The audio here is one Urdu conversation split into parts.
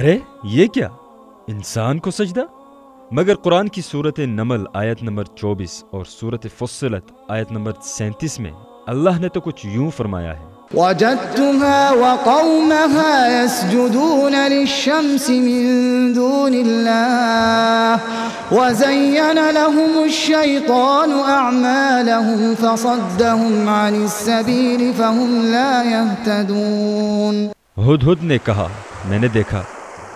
ارے یہ کیا، انسان کو سجدہ؟ مگر قرآن کی صورت نمل آیت نمبر 24 اور صورت فصلت آیت نمبر 37 میں اللہ نے تو کچھ یوں فرمایا ہے، وجدتها وقومها يسجدون للشمس من دون الله وزين لهم الشيطان أعمالهم فصدهم عن السبيل فهم لا يهتدون۔ ہدہد نے کہا میں نے دیکھا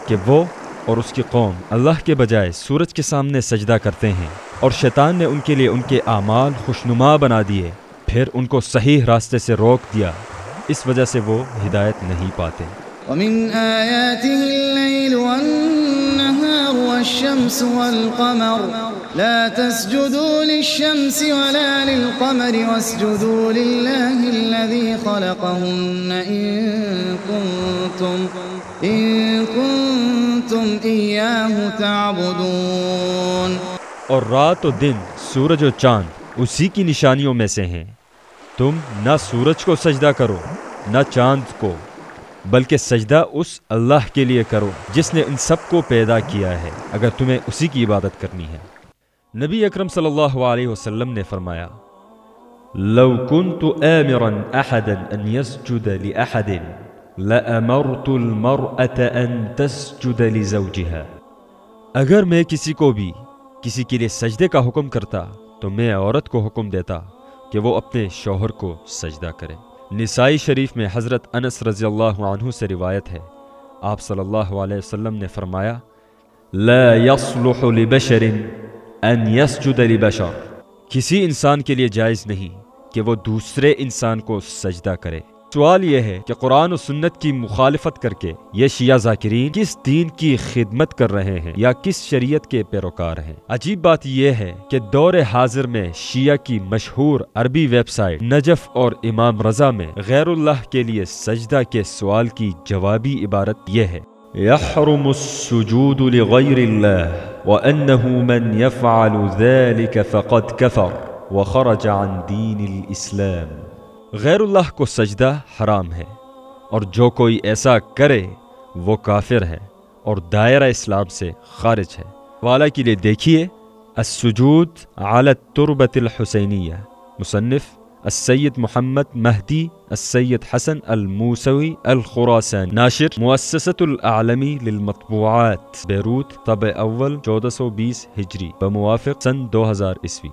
کہ وہ اور اس کی قوم اللہ کے بجائے سورج کے سامنے سجدہ کرتے ہیں، اور شیطان نے ان کے لیے ان کے اعمال خوشنما بنا دیے، پھر ان کو صحیح راستے سے روک دیا، اس وجہ سے وہ ہدایت نہیں پاتے۔ ومن آياته الليل والنهار والشمس والقمر لا تسجدوا للشمس ولا للقمر واسجدوا لله الذي خلقهن إن كنتم إياه تعبدون۔ اور رات و دن، سورج و چاند اسی کی نشانیوں میں سے ہیں، تم نہ سورج کو سجدہ کرو نہ چاند کو، بلکہ سجدہ اس اللہ کے لیے کرو جس نے ان سب کو پیدا کیا ہے، اگر تمہیں اسی کی عبادت کرنی ہے۔ نبی اکرم صلی اللہ علیہ وسلم نے فرمایا، لو كنت آمرا احدا ان يسجد لاحد لامرت المرأة ان تسجد لزوجها۔ اگر میں کسی کو بھی کسی کے لیے سجدے کا حکم کرتا تو میں عورت کو حکم دیتا کہ وہ اپنے شوہر کو سجدہ کرے۔ نسائی شریف میں حضرت انس رضی اللہ عنہ سے روایت ہے، آپ صلی اللہ علیہ وسلم نے فرمایا، لا يصلح لبشر ان يسجد لبشر، کسی انسان کے لیے جائز نہیں کہ وہ دوسرے انسان کو سجدہ کرے۔ سوال یہ ہے کہ قرآن و سنت کی مخالفت کر کے یہ شیعہ ذاکرین کس دین کی خدمت کر رہے ہیں یا کس شریعت کے پیروکار ہیں؟ عجیب بات یہ ہے کہ دور حاضر میں شیعہ کی مشہور عربی ویب سائٹ نجف اور امام رضا میں غیر اللہ کے لیے سجدہ کے سوال کی جوابی عبارت یہ ہے، يحرم السجود لغير الله وأنه من يفعل ذلك فقد كفر وخرج عن دين الإسلام۔ غیر اللہ کو سجدہ حرام ہے، اور جو کوئی ایسا کرے وہ کافر ہے اور دائرہ اسلام سے خارج ہے۔ حوالہ کے لیے دیکھیے السجود علی التربۃ الحسینیہ، مصنف السید محمد مہدی السید حسن الموسوی الخراسانی، ناشر مؤسسۃ الاعلمی للمطبوعات، بیروت، طبع اول 1420 ہجری بموافق سن 2000 عیسوی۔